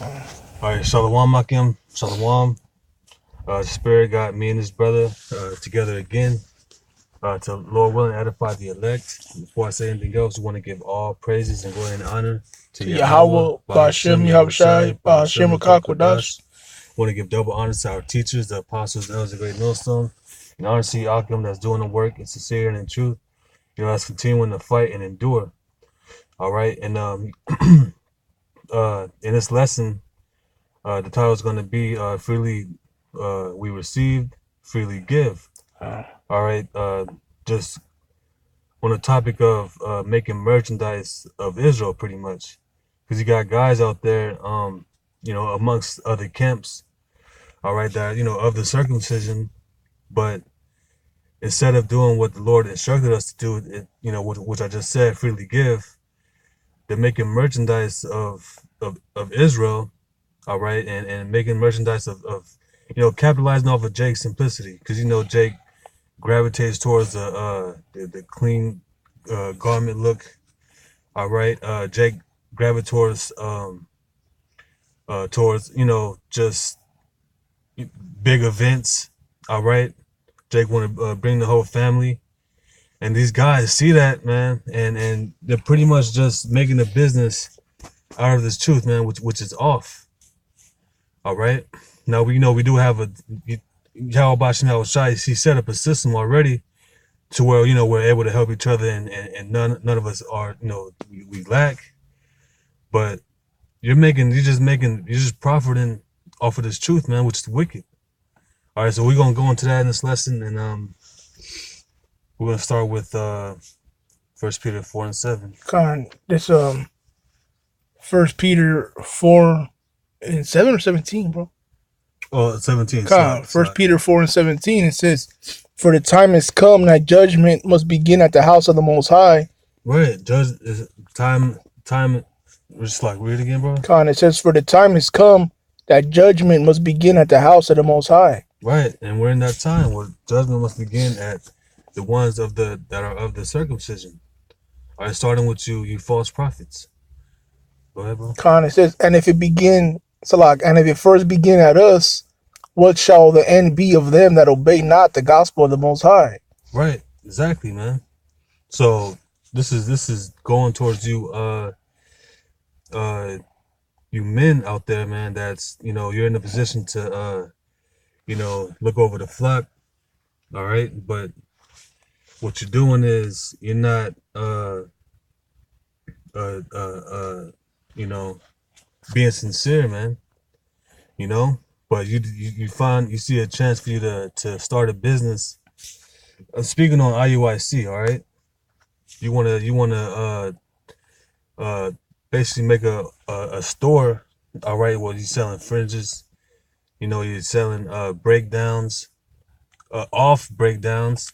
All right, Shalom Akim, Shalom. The Spirit got me and his brother together again to, Lord willing, edify the elect. Before I say anything else, we want to give all praises and glory and honor to To Yahweh, Yahweh, Ba'ashem, Ba'ashem, Yahushai, Yahushai, Ba'ashem, Ba'ashem, Rakakwadash. Rakakwadash. Want to give double honor to our teachers, the apostles, and elders of the Great Millstone. And honor to Akim that's doing the work in sincerity and in truth. That's continuing to fight and endure. All right, and in this lesson, the title is going to be freely we received, freely give. All right. Just on the topic of making merchandise of Israel, pretty much, because you got guys out there, amongst other camps, all right, that of the circumcision, but instead of doing what the Lord instructed us to do, which I just said, freely give, they're making merchandise of Israel, all right, and making merchandise of capitalizing off of Jake's simplicity, because Jake gravitates towards the clean garment look. All right, Jake gravitates towards just big events. All right, Jake want to bring the whole family, and these guys see that, man, and they're pretty much just making a business out of this truth, man, which is off. All right, now we do have a Yahweh he set up a system already to where we're able to help each other, and none of us are we lack, but you're just profiting off of this truth, man, which is wicked. All right, so we're gonna go into that in this lesson, and we're gonna start with 1 Peter 4:7. This 1 Peter 4:7 or 17, bro. Oh, 17. 1 Peter 4:17. It says, "For the time has come that judgment must begin at the house of the Most High." Right, judge is time. Just like read it again, bro. It says, "For the time has come that judgment must begin at the house of the Most High." Right, and we're in that time where judgment must begin at the ones that are of the circumcision. All right, starting with you false prophets. Go ahead, bro. It says, "And if it begin, Salak, and if it first begin at us, what shall the end be of them that obey not the gospel of the Most High?" Right, exactly, man. So this is going towards you, you men out there, man. That's you're in a position to look over the flock. All right, but what you're doing is you're not being sincere, man. But you see a chance for you to start a business. Speaking on IUIC, all right. You wanna basically make a store, all right. Well, you're selling fringes. You're selling breakdowns, off breakdowns.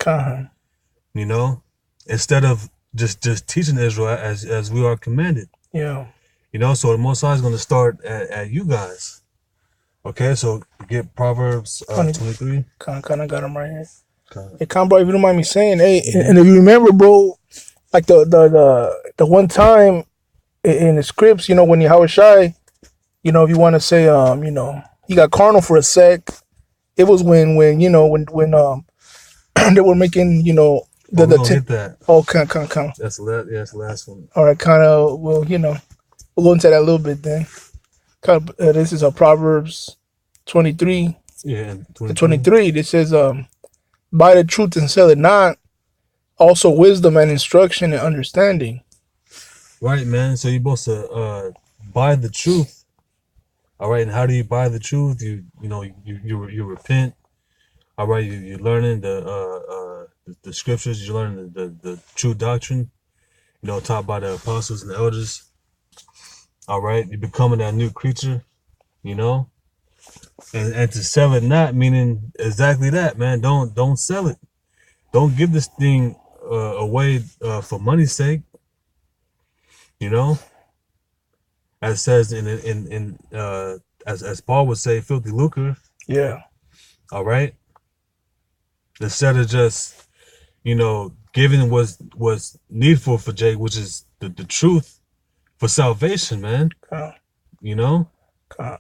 Instead of just teaching Israel as we are commanded. Yeah. So the Most High is going to start at you guys. Okay, so get Proverbs 23. Kind of got them right here. Hey, bro, if you don't mind me saying, hey, and if you remember, bro, like the one time in the scripts, when Yahushai, if you want to say, he got carnal for a sec. It was when they were making, hit that. Oh, come. That's the last one. All right, we'll go into that a little bit then. This is a Proverbs 23. Yeah, 23. This says, "Buy the truth and sell it not. Also wisdom and instruction and understanding." Right, man. So you're supposed to buy the truth. All right, and how do you buy the truth? You repent. All right, you're learning the scriptures. You're learning the true doctrine. Taught by the apostles and the elders. All right, you're becoming that new creature. And to sell it not, meaning exactly that, man. Don't sell it. Don't give this thing away for money's sake. As it says in as Paul would say, filthy lucre. Yeah. All right. Instead of just giving was needful for Jake, which is the truth for salvation, man. God.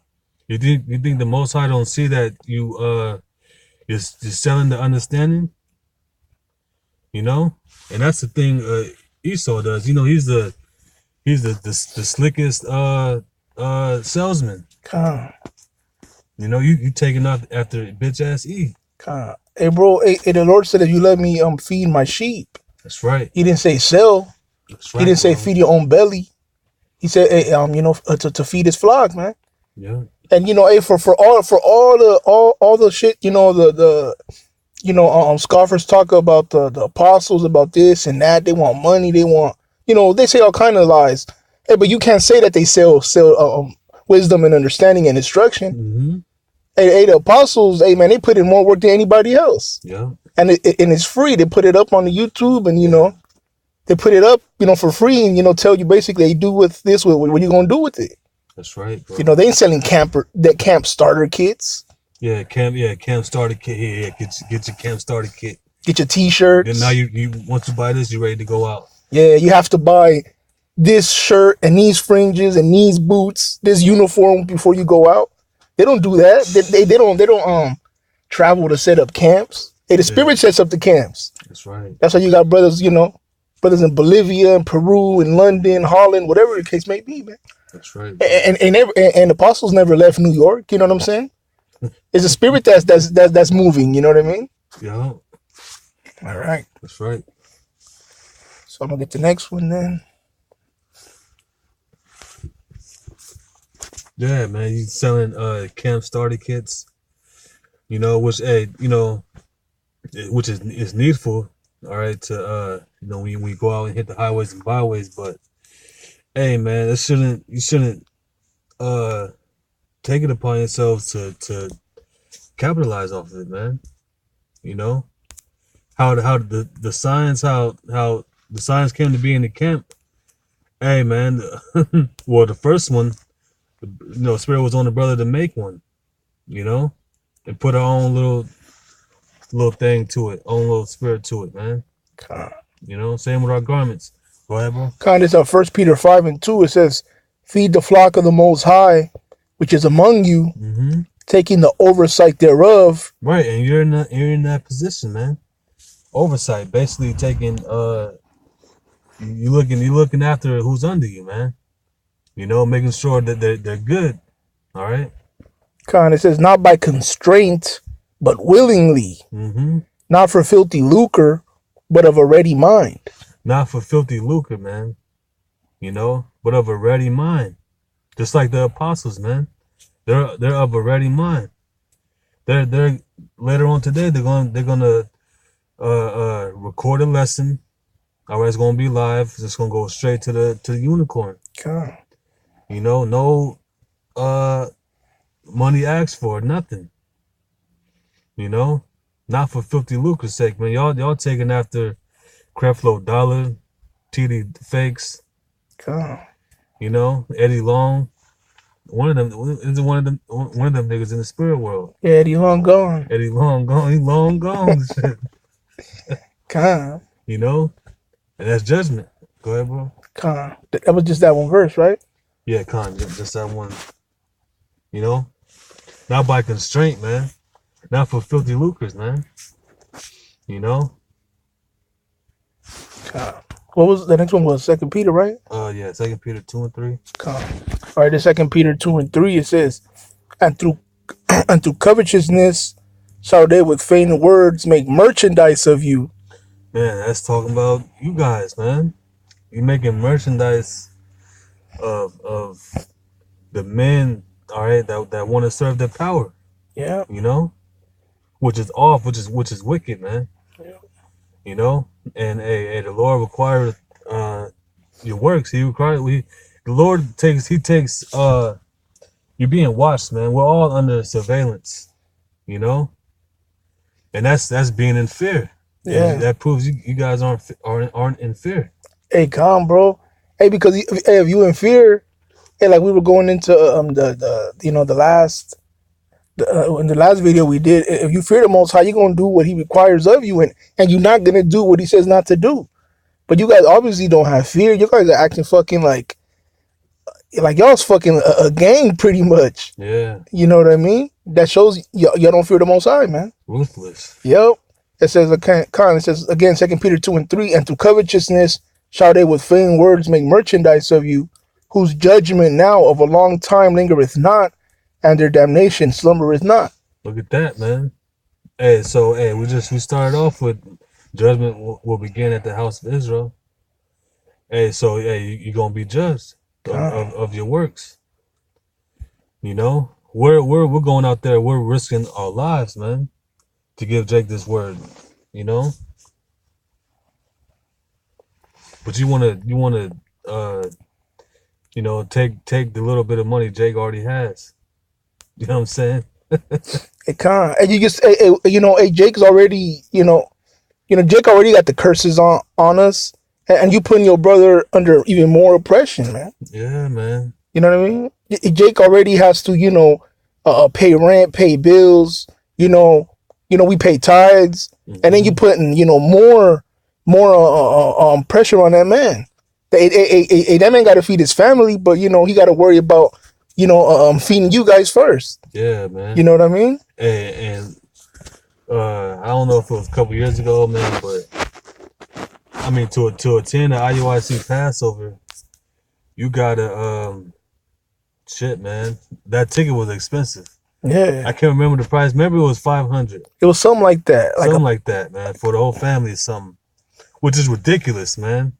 You think the Most High don't see that you're selling the understanding? You know, and that's the thing Esau does. You know, he's the slickest salesman. God. You know, you taking off after bitch ass E. God. Hey, bro. Hey, the Lord said, if you let me feed my sheep. That's right. He didn't say sell. That's right. He didn't say bro. feed your own belly. He said, hey, to feed his flock, man. Yeah. And you know, hey, for all the shit, you know, the scoffers talk about the apostles, about this and that. They want money. They want, you know, they say all kind of lies. Hey, but you can't say that they sell wisdom and understanding and instruction. Mm-hmm. Hey, the apostles, hey man, they put in more work than anybody else. Yeah. And it's free. They put it up on the YouTube, and you know, they put it up, you know, for free, and you know, tell you basically, hey, do with this. What you gonna do with it? That's right, bro. You know, they ain't selling camp starter kits. Yeah, camp starter kit. Yeah, get your camp starter kit. Get your T-shirts. Then now you once you buy this, you're ready to go out. Yeah, you have to buy this shirt and these fringes and these boots, this uniform before you go out. They don't do that. They don't travel to set up camps. Hey, the Spirit sets up the camps. That's right. That's why you got brothers, you know, brothers in Bolivia and Peru and London, Holland, whatever the case may be, man. That's right. And apostles never left New York. You know what I'm saying? It's a spirit that's moving. You know what I mean? Yeah. All right. That's right. So I'm gonna get the next one then. Yeah, man. You selling camp starter kits? You know, which which is needful. All right, to you know, when we go out and hit the highways and byways, but hey, man, you shouldn't take it upon yourselves to capitalize off of it, man. You know how the signs came to be in the camp. Hey, man, well, the first one, you know, Spirit was on the brother to make one, you know, and put our own little thing to it, own little spirit to it, man. You know, same with our garments. Go ahead, bro. Kind of, it's 1 Peter 5:2. It says, "Feed the flock of the Most High, which is among you, taking the oversight thereof." Right, and you're in that position, man. Oversight, basically taking you looking after who's under you, man. You know, making sure that they're good. All right. Kind of says, "Not by constraint, but willingly, not for filthy lucre, but of a ready mind." Not for filthy lucre, man. You know, but of a ready mind. Just like the apostles, man. They're of a ready mind. They're later on today. They're gonna record a lesson. All right, it's gonna be live. It's just gonna go straight to the unicorn. God. You know, no money asked for, nothing. You know, not for filthy lucre's sake, man. Y'all taking after Creflo Dollar, TD Fakes. God. You know, Eddie Long. One of them niggas in the spirit world. Yeah, Eddie Long gone. Eddie Long gone. He long gone. God. You know, and that's judgment. Go ahead, bro. God. That was just that one verse, right? Yeah, just that one. You know, not by constraint, man. Not for filthy lucres, man. You know. God. What was the next one? Was 2 Peter, right? Yeah, 2 Peter 2 and 3. God. All right, the 2 Peter 2 and 3, it says, and through covetousness shall they with vain words make merchandise of you. Man, that's talking about you guys, man. You making merchandise of the men, all right, that want to serve their power. Yeah. You know, which is off, which is wicked, man. Yeah. You know, and the Lord requires your works. The Lord takes you're being watched, man. We're all under surveillance, you know, and that's being in fear. Yeah, and that proves you guys aren't in fear. Hey, calm, bro. Hey, because if you in fear, hey, like we were going into the last in the last video we did. If you fear the Most High, you're gonna do what He requires of you, and you're not gonna do what He says not to do. But you guys obviously don't have fear. You guys are acting fucking like like y'all's fucking a gang pretty much. Yeah. You know what I mean? That shows y'all don't fear the Most High, man. Ruthless. Yep. It says, it says again, 2 Peter 2:3, and through covetousness shall they with vain words make merchandise of you, whose judgment now of a long time lingereth not, and their damnation slumbereth not. Look at that, man. Hey, so we started off with judgment will begin at the house of Israel. Hey, so you're gonna be judged of your works. You know, we're going out there, we're risking our lives, man, to give Jake this word. You know, but you wanna take the little bit of money Jake already has. You know what I'm saying? It can't. And you just, Jake's already, Jake already got the curses on us, and you putting your brother under even more oppression, man. Yeah, man. You know what I mean? Jake already has to, pay rent, pay bills. We pay tithes, and then you putting, more pressure on that man. That man got to feed his family, but he got to worry about, feeding you guys first. Yeah, man. You know what I mean? And I don't know if it was a couple years ago, man, but I mean to attend the IUIC Passover, you gotta shit, man. That ticket was expensive. Yeah. I can't remember the price. Maybe it was $500. It was something like that. Something like that, man. For the whole family or something. Which is ridiculous, man.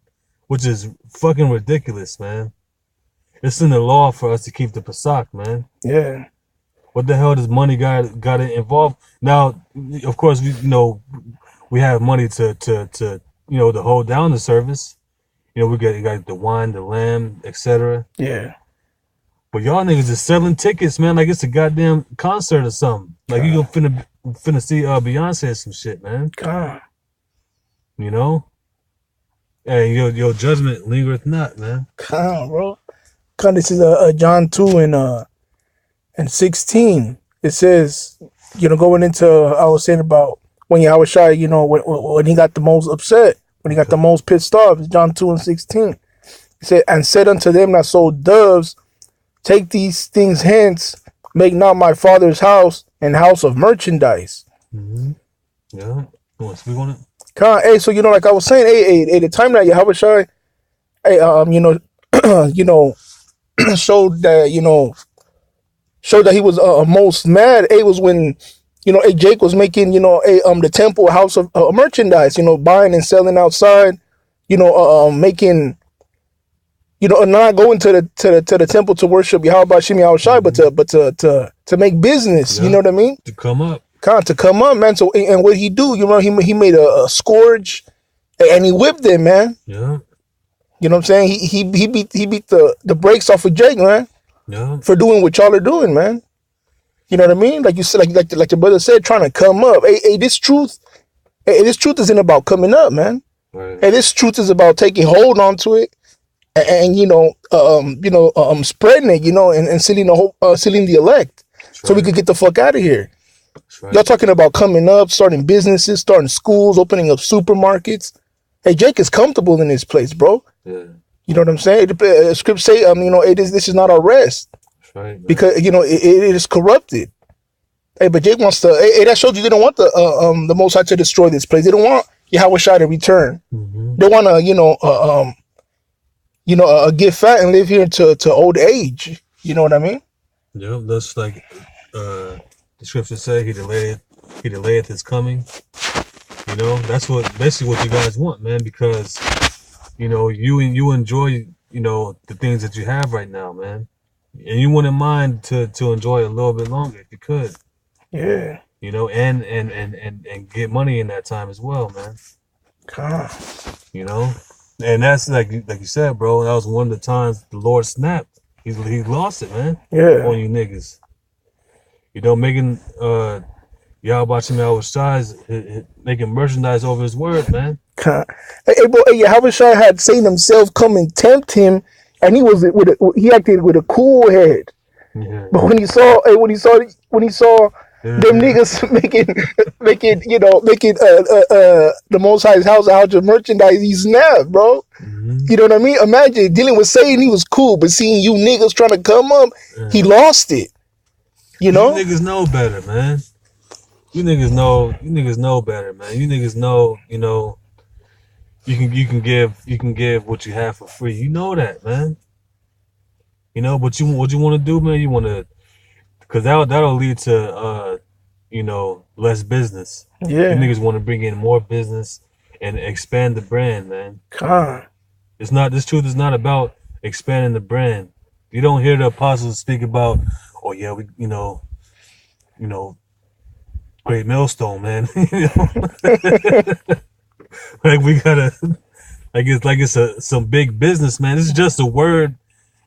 Which is fucking ridiculous, man. It's in the law for us to keep the Pesach, man. Yeah. What the hell does money got to involve? Now, of course, we have money to hold down the service. We got the wine, the lamb, etc. Yeah. But y'all niggas is selling tickets, man, like it's a goddamn concert or something. Like you finna see Beyonce or some shit, man. God. You know? Hey, your judgment lingereth not, man. God, bro. God, this is John 2 and 16. It says, going into I was saying about when Yahweh Shai, when he got the most upset, when he got the most pissed off. It's John 2 and 16. It said, and said unto them that sold doves, take these things hence, make not my father's house an house of merchandise. Mm-hmm. Yeah. You want to speak on it? Hey, so like I was saying, hey, the time that Yahweh Shai, showed that he was most mad. It was when Jake was making the temple a house of merchandise, buying and selling outside, making not going to the temple to worship Yahweh Shem Yahweh Shai, but to make business. Yeah. You know what I mean? To come up. To come up, man. So and what he do? He made a scourge, and he whipped them, man. Yeah. You know what I'm saying? He beat the brakes off of Jake, man. Yeah. For doing what y'all are doing, man. You know what I mean? Like you said, like the brother said, trying to come up. Hey, this truth isn't about coming up, man. Right. Hey, this truth is about taking hold onto it, and spreading it, and sealing the elect, so we could get the fuck out of here. Right. Y'all talking about coming up, starting businesses, starting schools, opening up supermarkets. Hey, Jake is comfortable in this place, bro. Yeah. You know what I'm saying? The scripts say, this is not our rest. That's right, man. Because it is corrupted. Hey, but Jake wants to. Hey, that shows you they don't want the Most High to destroy this place. They don't want Yahweh Shai to return. Mm-hmm. They want to, get fat and live here to old age. You know what I mean? Yeah, that's like the scriptures say. He delayeth his coming. That's basically what you guys want, man, because you enjoy the things that you have right now, man, and you wouldn't mind to enjoy it a little bit longer if you could. Yeah. And get money in that time as well, man. God. And that's like you said, bro. That was one of the times the Lord snapped. He lost it, man. Yeah. On you niggas. Making Yahweh Shem Yahweh Shai making merchandise over his word, man. Hey, bro, Yahweh Shai had Satan himself come and tempt him, and he acted with a cool head. Yeah. But when he saw them niggas making the Most High's house a house of merchandise, he snapped, bro. Mm-hmm. You know what I mean? Imagine dealing with Satan, he was cool, but seeing you niggas trying to come up, he lost it. You know? You niggas know better, man. You niggas know better, man. You niggas know, you know, you can give what you have for free. You know that, man. You know, but what you want to do, man, you want to, because that'll lead to you know, less business. Yeah. You niggas want to bring in more business and expand the brand, man. This truth is not about expanding the brand. You don't hear the apostles speak about, oh yeah, we, you know, Great Millstone, man. You know? Like we gotta, like it's some big business, man. This is just a word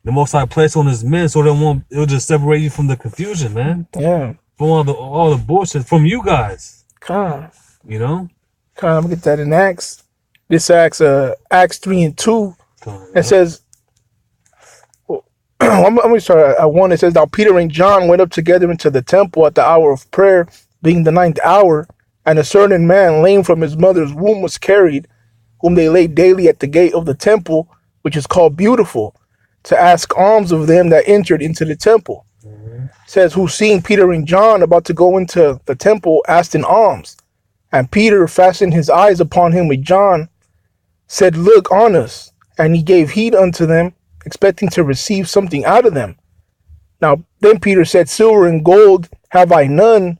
the Most High placed on His men, so it'll just separate you from the confusion, man. Yeah. From all the bullshit from you guys. You know. I'm gonna get that in Acts. This Acts 3:2. It says, I'm gonna start at 1. It says, now Peter and John went up together into the temple at the hour of prayer, being the 9th hour, and a certain man lame from his mother's womb was carried, whom they laid daily at the gate of the temple, which is called Beautiful, to ask alms of them that entered into the temple. It says, who seeing Peter and John about to go into the temple, asked an alms. And Peter fastened his eyes upon him with John, said, look on us. And he gave heed unto them, expecting to receive something out of them. Now then Peter said, silver and gold have I none,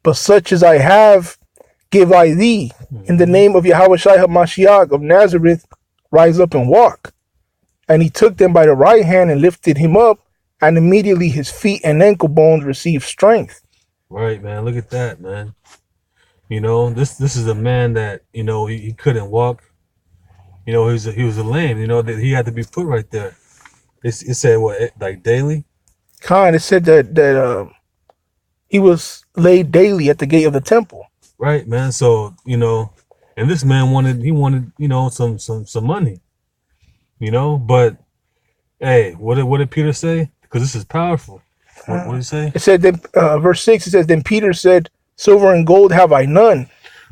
but such as I have give I thee. In the name of Yahushua HaMashiach of Nazareth, rise up and walk. And he took them by the right hand and lifted him up, and immediately his feet and ankle bones received strength. Right, man. Look at that, man. You know, this is a man that, you know, he couldn't walk. You know, he was a lame. You know, that he had to be put right there. It said what, like daily? It said that he was laid daily at the gate of the temple. Right, man. So, you know, and this man wanted, you know, some money. You know, but hey, what did Peter say? Because this is powerful. What did he say? It said that verse 6. It says, then Peter said, silver and gold have I none.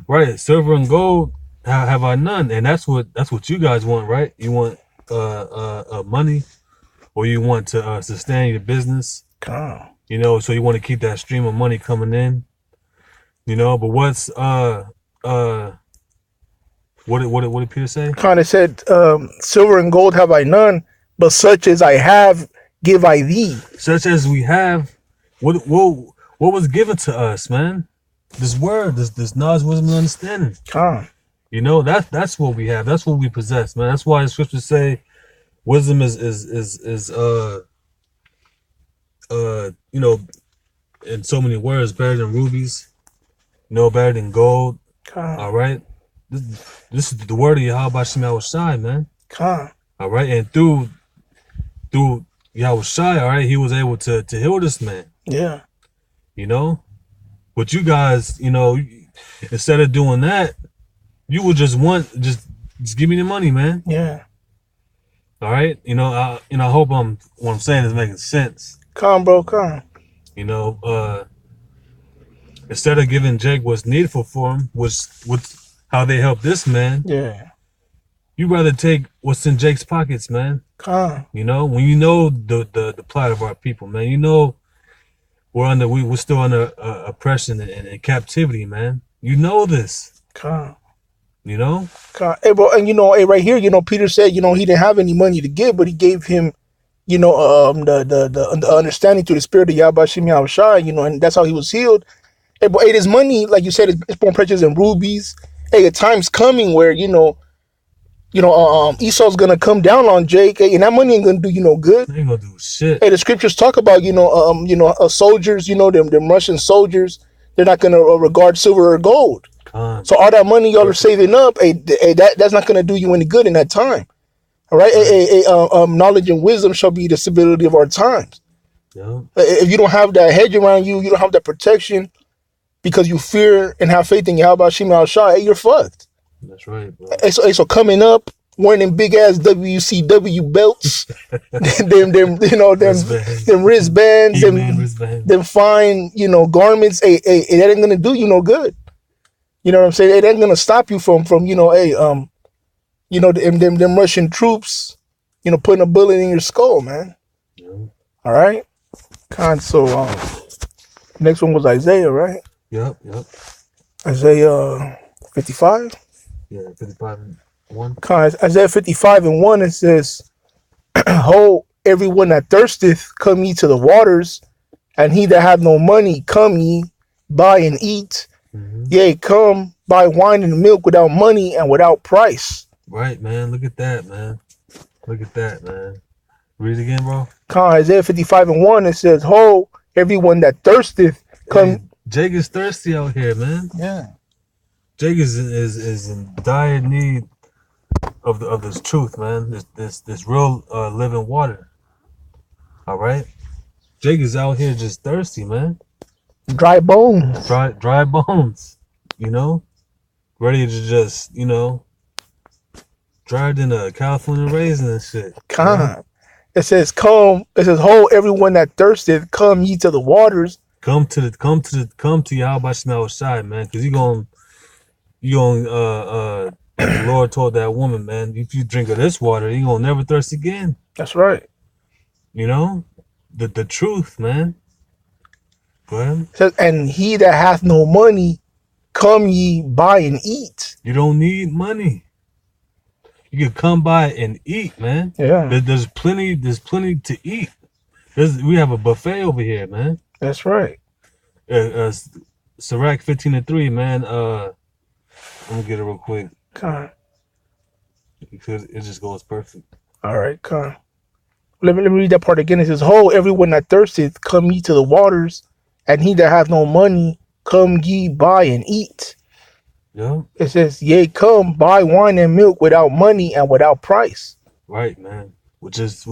Right, silver and gold have I none, and that's what you guys want, right? You want money, or you want to sustain your business. You know, so you want to keep that stream of money coming in. You know, but what's what did Peter say? It said, silver and gold have I none, but such as I have give I thee. Such as we have, what was given to us, man? This word, this knowledge, wisdom, and understanding. You know, that's what we have. That's what we possess, man. That's why the scriptures say wisdom is you know, in so many words, better than rubies, you know, better than gold. All right. This is the word of Yahweh Shema Shai, man. All right, and through Yahweh Shai, all right, he was able to heal this man. Yeah. You know, but you guys, you know, instead of doing that, you would just give me the money, man. Yeah. All right, you know, I hope what I'm saying is making sense. Bro. You know, instead of giving Jake what's needful for him, with how they help this man. Yeah. You rather take what's in Jake's pockets, man. You know, when you know the plight of our people, man. You know, we're still under oppression and captivity, man. You know this. You know. Hey, bro, and you know, hey, right here, you know, Peter said, you know, he didn't have any money to give, but he gave him, you know, the understanding to the spirit of Yahweh Shem Yahushai, you know, and that's how he was healed. Hey, but hey, this money, like you said, it's more precious than rubies. Hey, a time's coming where, you know, Esau's gonna come down on Jake, and that money ain't gonna do you no good. Ain't gonna do shit. Hey, the scriptures talk about, soldiers, you know, them Russian soldiers, they're not gonna regard silver or gold. So all that money y'all are saving up, that's not gonna do you any good in that time. All right, knowledge and wisdom shall be the stability of our times. Yeah. If you don't have that hedge around you, you don't have that protection because you fear and have faith in Yahweh Shem Yahushua, you're fucked. That's right, bro. So coming up, wearing them big ass WCW belts, them wristbands, them fine, garments. That ain't gonna do you no good. You know what I'm saying? It ain't gonna stop you from you know, them Russian troops, you know, putting a bullet in your skull, man. Yeah. All right. So next one was Isaiah, right? Yep. Isaiah 55. Yeah, 55:1. Isaiah 55:1, it says, "Ho, everyone that thirsteth, come ye to the waters, and he that hath no money, come ye, buy and eat. Yea, come, buy wine and milk without money and without price." Right, man. Look at that, man. Look at that, man. Read it again, bro. Isaiah 55:1, it says, "Ho, everyone that thirsteth, come." Hey, Jake is thirsty out here, man. Yeah. Jake is in dire need of this truth, man. This real living water. All right. Jake is out here just thirsty, man. Dry bones. Dry bones. You know, ready to just, you know, dried in a California raisin and shit. Right? It says, "Come." It says, "Ho, everyone that thirsteth, come ye to the waters." Come to Yahweh Shema Shai, man, because you gonna the Lord told that woman, man, if you drink of this water, you gonna never thirst again. That's right. You know, the truth, man. Go ahead. It says, "And he that hath no money, come ye, buy and eat." You don't need money. You can come by and eat, man. Yeah. There's plenty to eat. We have a buffet over here, man. That's right. Sirach 15:3, man. Let me get it real quick. Because it just goes perfect. All right, Let me read that part again. It says, "Ho, everyone that thirsteth, come ye to the waters, and he that hath no money, come ye, buy and eat." Yeah. It says, "Yea, come, buy wine and milk without money and without price." Right, man. Which is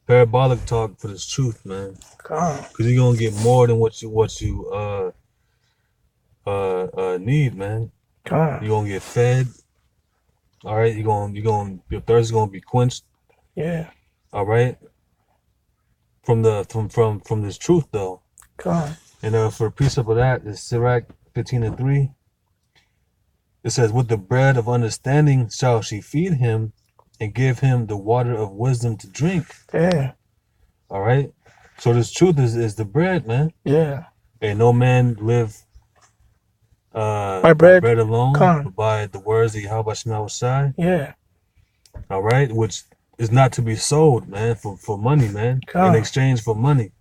parabolic talk for this truth, man. Because you're gonna get more than what you need, man. You're gonna get fed. All right, your thirst is gonna be quenched. Yeah. All right. From this truth though. And for a precept of that is Sirach 15:3. It says, "With the bread of understanding shall she feed him, and give him the water of wisdom to drink." Yeah. All right. So this truth is the bread, man. Yeah. And no man live by bread alone, but by the words of Yahweh Shema Shai. Yeah. All right, which is not to be sold, man, for money, man. In exchange for money.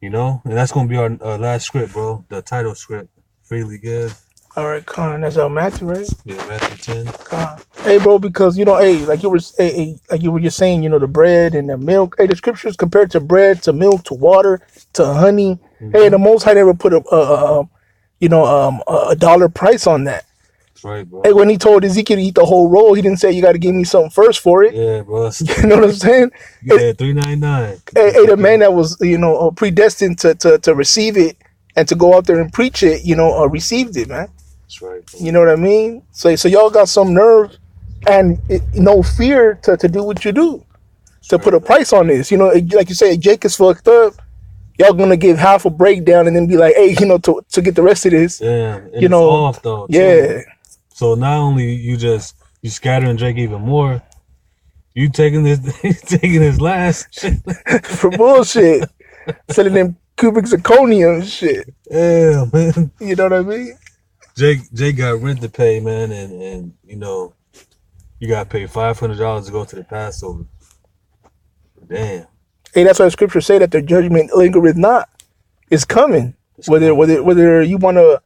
You know, and that's gonna be our last script, bro. The title script, freely give. All right, that's Matthew, right? Yeah, Matthew 10. Hey, bro, because you know, like you were just saying, you know, the bread and the milk. Hey, the scriptures compared to bread, to milk, to water, to honey. Hey, the Most High never put a dollar price on that. That's right, bro. Hey, when he told Ezekiel to eat the whole roll, he didn't say you got to give me something first for it. Yeah, bro. You know what I'm saying? Yeah, $3.99. Hey, the man that was predestined to receive it and to go out there and preach it, received it, man. That's right, bro. You know what I mean? So y'all got some nerve and no fear to do what you do, to put a price on this. You know, like you say, Jake is fucked up. Y'all gonna give half a breakdown and then be like, hey, to get the rest of this. Yeah, and it's off though. Yeah. So not only you scattering Jake even more, you taking his last shit for bullshit, selling them cubic zirconia and shit. Yeah, man. You know what I mean? Jake got rent to pay, man, and you gotta pay $500 to go to the Passover. Damn. Hey, that's why the scriptures say that the judgment lingereth not. It's coming. Whether you want to,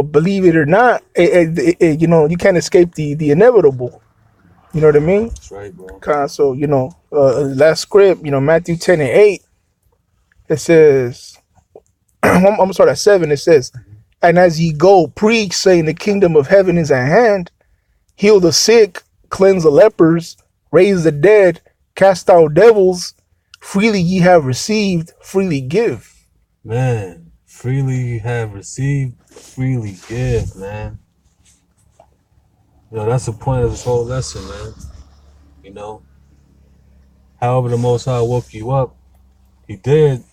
believe it or not, you can't escape the inevitable. You know what I mean? That's right, bro. So, last script, Matthew 10:8, it says, I'm going to start at 7. It says, "And as ye go, preach, saying the kingdom of heaven is at hand. Heal the sick, cleanse the lepers, raise the dead, cast out devils. Freely ye have received, freely give." Man, freely you have received, freely give, man. That's the point of this whole lesson, man. However the Most High woke you up, he did.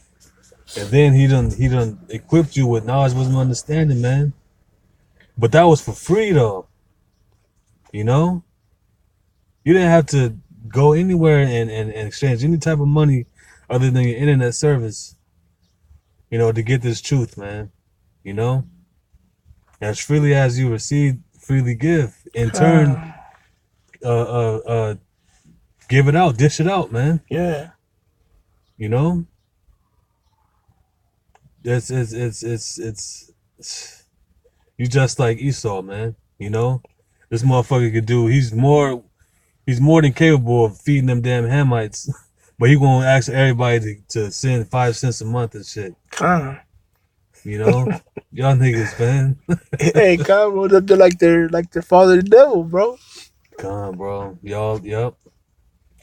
And then he done equipped you with knowledge, wisdom, understanding, man. But that was for free though. You know, you didn't have to go anywhere and exchange any type of money other than your internet service. You know, to get this truth, man. You know, as freely as you receive, freely give. In turn, give it out, dish it out, man. Yeah. You know, it's you just like Esau, man. You know, this motherfucker could do. He's more than capable of feeding them damn Hamites, but he gonna ask everybody to send 5 cents a month and shit. You know, y'all niggas, man. Hey, bro, they're like their father, the devil, bro. Bro, y'all, yep.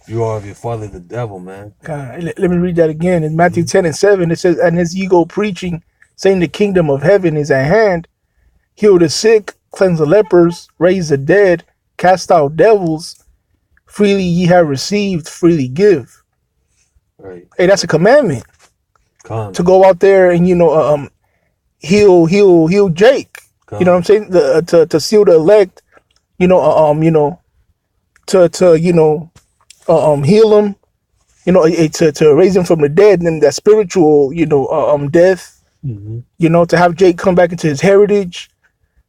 You are your father, the devil, man. Let me read that again. In Matthew 10:7, it says, "And as ye go preaching, saying the kingdom of heaven is at hand, heal the sick, cleanse the lepers, raise the dead, cast out devils. Freely ye have received, freely give." Right. Hey, that's a commandment. To go out there and heal Jake. You know what I'm saying? To seal the elect. To heal him. To raise him from the dead, and that spiritual death. Mm-hmm. To have Jake come back into his heritage.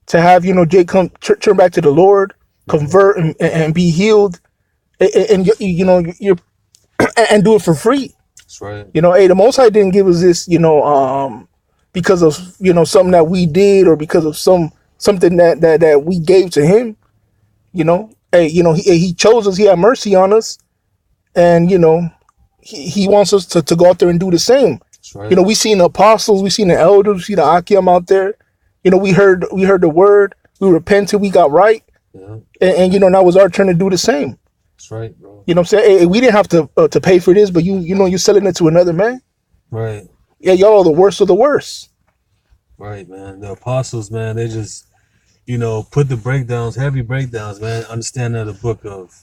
To have Jake come turn back to the Lord, convert and be healed, and you're and do it for free. That's right. Hey, the Most High didn't give us this, because of something that we did, or because of something that we gave to him. Hey, he chose us. He had mercy on us, and he wants us to go out there and do the same. That's right. We seen the apostles, we seen the elders, we seen the Akim out there. We heard the word, we repented, we got right, and now it was our turn to do the same. That's right, bro. You know what I'm saying? Hey, we didn't have to pay for this, but you're selling it to another man. Right. Yeah, y'all are the worst of the worst. Right, man. The apostles, man, they just, put the breakdowns, heavy breakdowns, man. Understanding the book of,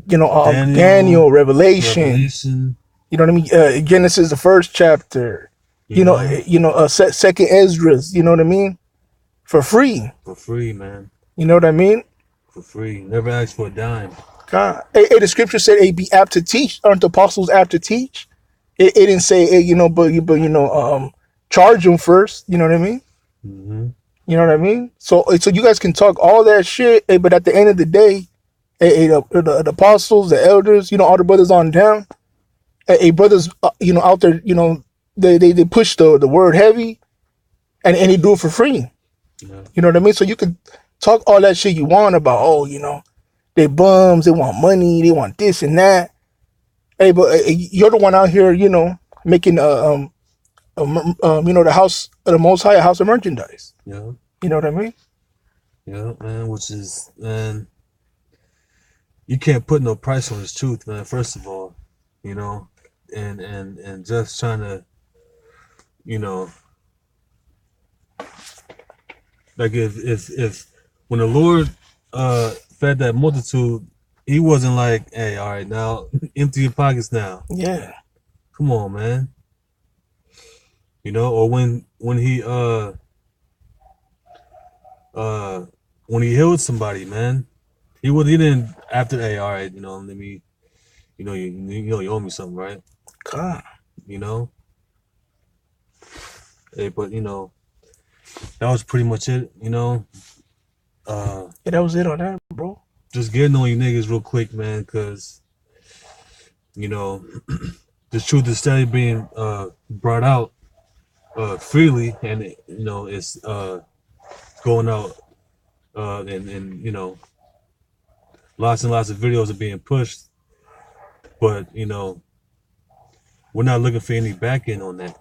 Daniel, Revelation. You know what I mean? Genesis, the first chapter. Second Esdras. You know what I mean? For free. For free, man. You know what I mean? For free. Never asked for a dime. God. Hey, the scripture said, "Hey, be apt to teach." Aren't the apostles apt to teach? It didn't say, hey, but charge them first. You know what I mean? Mm-hmm. You know what I mean? So you guys can talk all that shit, hey, but at the end of the day, hey, the apostles, the elders, all the brothers on down, hey, brothers, out there, they push the word heavy, and they do it for free. Yeah. You know what I mean? So you could talk all that shit you want about, they bums, they want money, they want this and that. Hey, but you're the one out here, making the house of the Most High a house of merchandise. Yeah. You know what I mean? Yeah, man. Which is, man, you can't put no price on this truth, man. First of all, and just trying to, like if when the Lord fed that multitude, he wasn't like, hey, all right, now empty your pockets now. Yeah. Come on, man. Or when he healed somebody, man, he didn't after, hey, all right, let me, you owe me something, right? God. Hey, but that was pretty much it, Yeah, that was it on that, bro. Just getting on you niggas real quick, man, because the truth is steadily being brought out freely, and it's going out and lots and lots of videos are being pushed, but we're not looking for any back end on that.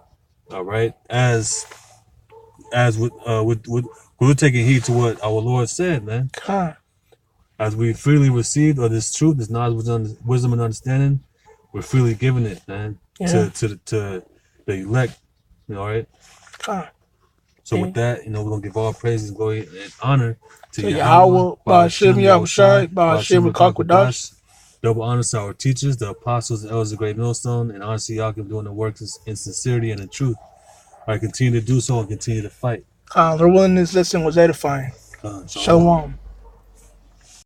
All right, as we're taking heed to what our Lord said, man. God. As we freely received of this truth, this knowledge, wisdom, and understanding, we're freely giving it, man, to the elect. All right. God. So with that, we're gonna give all praises, glory, and honor to Yahweh, Ba'ashem Yahushai, Ba'ashem Rakakwadash. Double honor to our teachers, the apostles, the elders of Great Millstone, and honor to Yakim doing the work in sincerity and in truth. I continue to do so and continue to fight. Lord willing, this lesson was edifying. Shalom.